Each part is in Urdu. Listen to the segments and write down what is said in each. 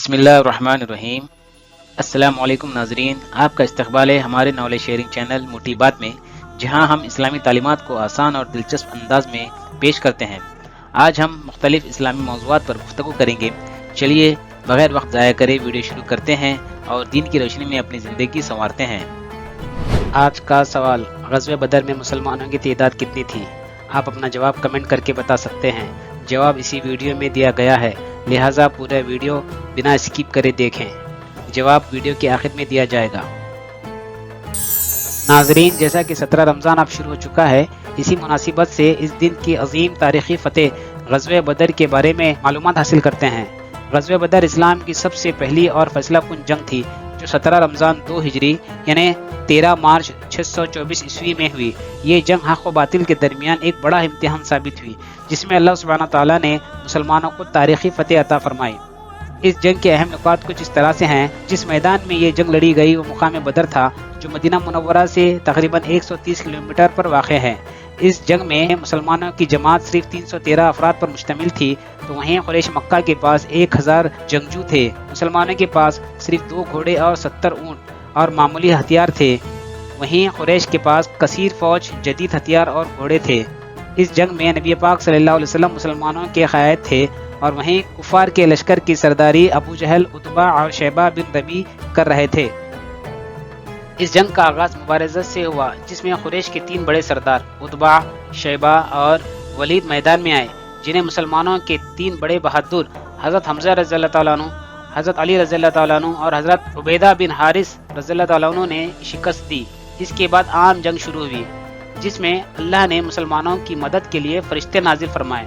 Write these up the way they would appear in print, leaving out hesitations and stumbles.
بسم اللہ الرحمن الرحیم۔ السلام علیکم ناظرین، آپ کا استقبال ہے ہمارے نالج شیئرنگ چینل موٹی بات میں، جہاں ہم اسلامی تعلیمات کو آسان اور دلچسپ انداز میں پیش کرتے ہیں۔ آج ہم مختلف اسلامی موضوعات پر گفتگو کریں گے۔ چلیے بغیر وقت ضائع کرے ویڈیو شروع کرتے ہیں اور دین کی روشنی میں اپنی زندگی سنوارتے ہیں۔ آج کا سوال، غزوہ بدر میں مسلمانوں کی تعداد کتنی تھی؟ آپ اپنا جواب کمنٹ کر کے بتا سکتے ہیں۔ جواب اسی ویڈیو میں دیا گیا ہے، لہٰذا پورا ویڈیو بنا اسکپ کرے دیکھیں۔ جواب ویڈیو کے آخر میں دیا جائے گا۔ ناظرین، جیسا کہ 17 رمضان اب شروع ہو چکا ہے، اسی مناسبت سے اس دن کی عظیم تاریخی فتح غزوہ بدر کے بارے میں معلومات حاصل کرتے ہیں۔ غزوہ بدر اسلام کی سب سے پہلی اور فیصلہ کن جنگ تھی، جو 17 رمضان 2 ہجری یعنی 13 مارچ 624 عیسوی میں ہوئی۔ یہ جنگ حق و باطل کے درمیان ایک بڑا امتحان ثابت ہوئی، جس میں اللہ سبحانہ تعالیٰ نے مسلمانوں کو تاریخی فتح عطا فرمائی۔ اس جنگ کے اہم نکات کچھ اس طرح سے ہیں۔ جس میدان میں یہ جنگ لڑی گئی وہ مقام بدر تھا، جو مدینہ منورہ سے تقریباً 130 کلومیٹر پر واقع ہے۔ اس جنگ میں مسلمانوں کی جماعت صرف 313 افراد پر مشتمل تھی، تو وہیں قریش مکہ کے پاس 1000 جنگجو تھے۔ مسلمانوں کے پاس صرف 2 گھوڑے اور 70 اونٹ اور معمولی ہتھیار تھے، وہیں قریش کے پاس کثیر فوج، جدید ہتھیار اور گھوڑے تھے۔ اس جنگ میں نبی پاک صلی اللہ علیہ وسلم مسلمانوں کے قائد تھے، اور وہیں کفار کے لشکر کی سرداری ابو جہل، عتبہ اور شیبہ بن ربیع کر رہے تھے۔ اس جنگ کا آغاز مبارزت سے ہوا، جس میں قریش کے 3 بڑے سردار عتبہ، شیبہ اور ولید میدان میں آئے، جنہیں مسلمانوں کے 3 بڑے بہادر حضرت حمزہ رضی اللہ تعالیٰ عنہ، حضرت علی رضی اللہ تعالیٰ عنہ اور حضرت عبیدہ بن حارث رضی اللہ تعالیٰ عنہ نے شکست دی۔ اس کے بعد عام جنگ شروع ہوئی، جس میں اللہ نے مسلمانوں کی مدد کے لیے فرشتے نازل فرمائے۔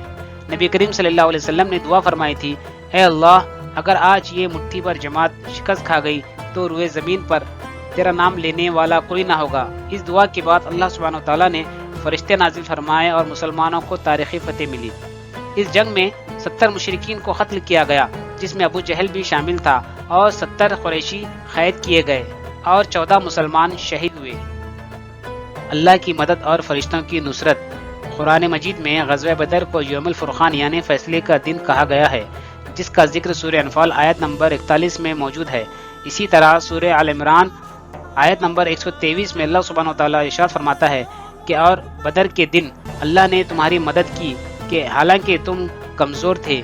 نبی کریم صلی اللہ علیہ وسلم نے دعا فرمائی تھی، اے اللہ، اگر آج یہ مٹھی بھر جماعت شکست کھا گئی تو روئے زمین پر تیرا نام لینے والا کوئی نہ ہوگا۔ اس دعا کے بعد اللہ سبحانہ وتعالیٰ نے فرشتے نازل فرمائے اور مسلمانوں کو تاریخی فتح ملی۔ اس جنگ میں 70 مشرکین کو قتل کیا گیا، جس میں ابو جہل بھی شامل تھا، اور 70 قریشی قید کیے گئے اور 14 مسلمان شہید ہوئے۔ اللہ کی مدد اور فرشتوں کی نصرت۔ قرآن مجید میں غزوہ بدر کو یوم الفرقان یعنی فیصلے کا دن کہا گیا ہے، جس کا ذکر سورہ انفال آیت نمبر 41 میں موجود ہے۔ اسی طرح سورہ آل عمران آیت نمبر 123 میں اللہ سبحانہ وتعالیٰ ارشاد فرماتا ہے کہ اور بدر کے دن اللہ نے تمہاری مدد کی کہ حالانکہ تم کمزور تھے۔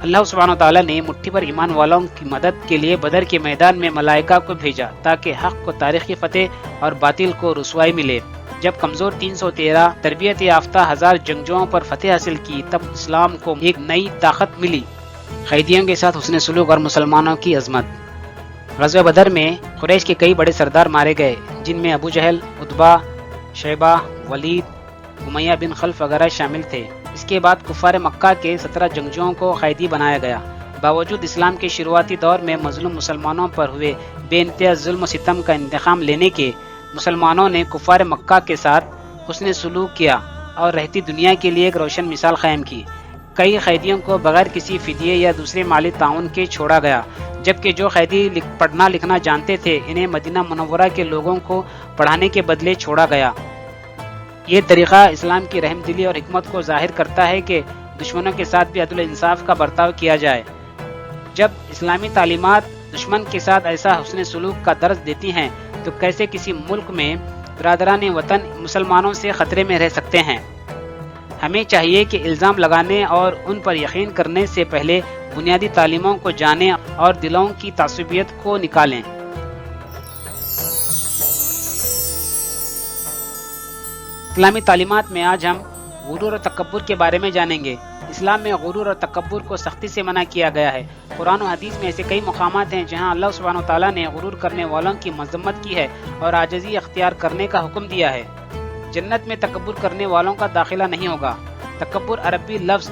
اللہ سبحانہ وتعالیٰ نے مٹھی پر ایمان والوں کی مدد کے لیے بدر کے میدان میں ملائکہ کو بھیجا، تاکہ حق کو تاریخی فتح اور باطل کو رسوائی ملے۔ جب کمزور 313 تربیت یافتہ 1000 جنگجوؤں پر فتح حاصل کی، تب اسلام کو ایک نئی طاقت ملی۔ قیدیوں کے ساتھ حسن سلوک اور مسلمانوں کی عظمت۔ غزوہ بدر میں قریش کے کئی بڑے سردار مارے گئے، جن میں ابو جہل، عتبہ، شیبہ، ولید، امیہ بن خلف وغیرہ شامل تھے۔ اس کے بعد کفار مکہ کے 17 جنگجوؤں کو قیدی بنایا گیا۔ باوجود اسلام کے شروعاتی دور میں مظلوم مسلمانوں پر ہوئے بے انتہا ظلم و ستم کا انتقام لینے کے، مسلمانوں نے کفار مکہ کے ساتھ حسن سلوک کیا اور رہتی دنیا کے لیے ایک روشن مثال قائم کی۔ کئی قیدیوں کو بغیر کسی فدیے یا دوسرے مالی تعاون کے چھوڑا گیا، جبکہ جو قیدی پڑھنا لکھنا جانتے تھے، انہیں مدینہ منورہ کے لوگوں کو پڑھانے کے بدلے چھوڑا گیا۔ یہ طریقہ اسلام کی رحم دلی اور حکمت کو ظاہر کرتا ہے کہ دشمنوں کے ساتھ بھی عدل و انصاف کا برتاؤ کیا جائے۔ جب اسلامی تعلیمات دشمن کے ساتھ ایسا حسن سلوک کا درس دیتی ہیں، تو کیسے کسی ملک میں برادران وطن مسلمانوں سے خطرے میں رہ سکتے ہیں؟ ہمیں چاہیے کہ الزام لگانے اور ان پر یقین کرنے سے پہلے بنیادی تعلیموں کو جانیں اور دلوں کی تعصبیت کو نکالیں۔ اسلامی تعلیمات میں آج ہم غرور اور تکبر کے بارے میں جانیں گے۔ اسلام میں غرور اور تکبر کو سختی سے منع کیا گیا ہے۔ قرآن و حدیث میں ایسے کئی مقامات ہیں جہاں اللہ سبحانہ وتعالیٰ نے غرور کرنے والوں کی مذمت کی ہے اور عاجزی اختیار کرنے کا حکم دیا ہے۔ جنت میں تکبر کرنے والوں کا داخلہ نہیں ہوگا۔ تکبر عربی لفظ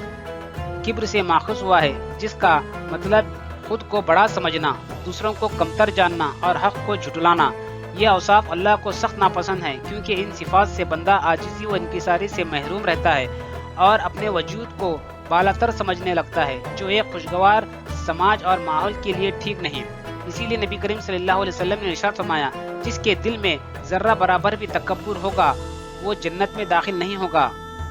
کبر سے ماخوذ ہوا ہے، جس کا مطلب خود کو بڑا سمجھنا، دوسروں کو کمتر جاننا اور حق کو جھٹلانا۔ یہ اوصاف اللہ کو سخت ناپسند ہیں، کیونکہ ان صفات سے بندہ عاجزی و انکساری سے محروم رہتا ہے اور اپنے وجود کو بالاتر سمجھنے لگتا ہے، جو ایک خوشگوار سماج اور ماحول کے لیے ٹھیک نہیں۔ اسی لیے نبی کریم صلی اللہ علیہ وسلم نے ارشاد فرمایا، جس کے دل میں ذرہ برابر بھی تکبر ہوگا وہ جنت میں داخل نہیں ہوگا۔